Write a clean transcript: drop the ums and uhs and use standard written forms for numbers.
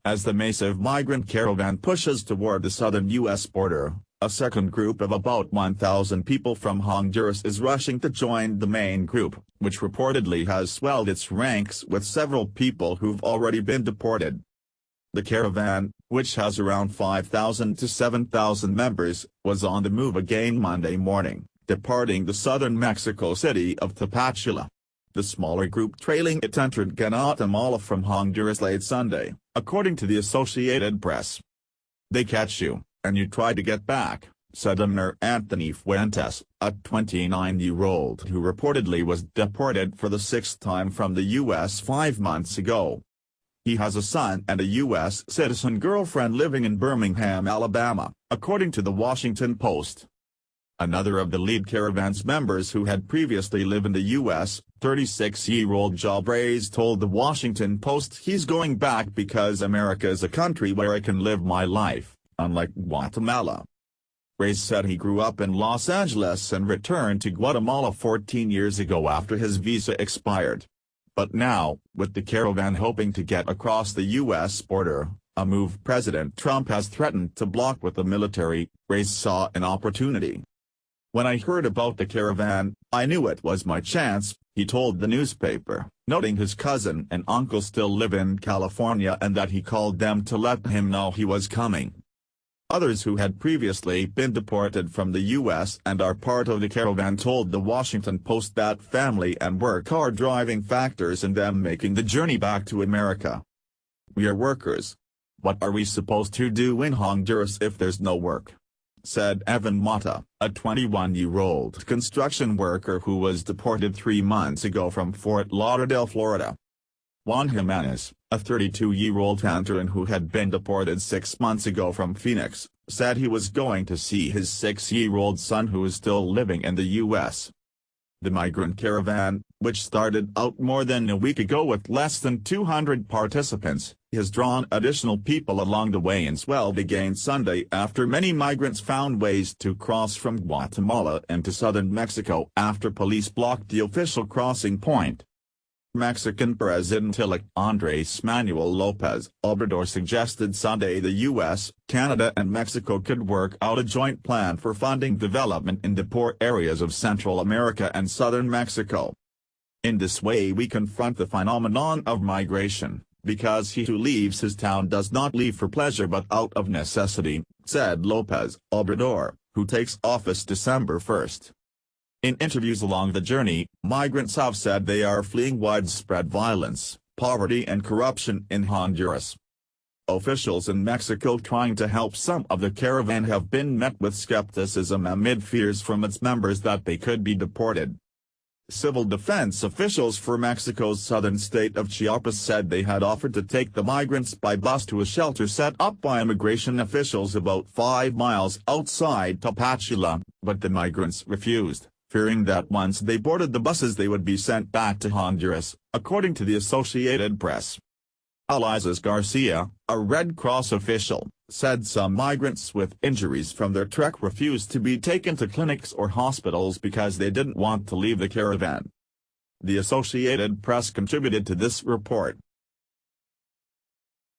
As the massive migrant caravan pushes toward the southern U.S. border, a second group of about 1,000 people from Honduras is rushing to join the main group, which reportedly has swelled its ranks with several people who've already been deported. The caravan, which has around 5,000 to 7,000 members, was on the move again Monday morning, departing the southern Mexico city of Tapachula. The smaller group trailing it entered Guatemala from Honduras late Sunday, according to the Associated Press. "They catch you, and you try to get back," said Amir Anthony Fuentes, a 29-year-old who reportedly was deported for the sixth time from the U.S. 5 months ago. He has a son and a U.S. citizen girlfriend living in Birmingham, Alabama, according to the Washington Post. Another of the lead caravan's members who had previously lived in the U.S., 36-year-old Job Reyes told the Washington Post he's going back because America is a country where I can live my life, unlike Guatemala. Reyes said he grew up in Los Angeles and returned to Guatemala 14 years ago after his visa expired. But now, with the caravan hoping to get across the U.S. border, a move President Trump has threatened to block with the military, Reyes saw an opportunity. "When I heard about the caravan, I knew it was my chance," he told the newspaper, noting his cousin and uncle still live in California and that he called them to let him know he was coming. Others who had previously been deported from the U.S. and are part of the caravan told the Washington Post that family and work are driving factors in them making the journey back to America. "We are workers. What are we supposed to do in Honduras if there's no work?" said Evan Mata, a 21-year-old construction worker who was deported 3 months ago from Fort Lauderdale, Florida. Juan Jimenez, a 32-year-old veteran who had been deported 6 months ago from Phoenix, said he was going to see his 6-year-old son who is still living in the U.S. The migrant caravan, which started out more than a week ago with less than 200 participants, has drawn additional people along the way and swelled again Sunday after many migrants found ways to cross from Guatemala into southern Mexico after police blocked the official crossing point. Mexican President-elect Andrés Manuel López Obrador suggested Sunday the U.S., Canada and Mexico could work out a joint plan for funding development in the poor areas of Central America and southern Mexico. "In this way we confront the phenomenon of migration, because he who leaves his town does not leave for pleasure but out of necessity," said López Obrador, who takes office December 1st. In interviews along the journey, migrants have said they are fleeing widespread violence, poverty and corruption in Honduras. Officials in Mexico trying to help some of the caravan have been met with skepticism amid fears from its members that they could be deported. Civil defense officials for Mexico's southern state of Chiapas said they had offered to take the migrants by bus to a shelter set up by immigration officials about 5 miles outside Tapachula, but the migrants refused, fearing that once they boarded the buses they would be sent back to Honduras, according to the Associated Press. Alizas Garcia, a Red Cross official, said some migrants with injuries from their trek refused to be taken to clinics or hospitals because they didn't want to leave the caravan. The Associated Press contributed to this report.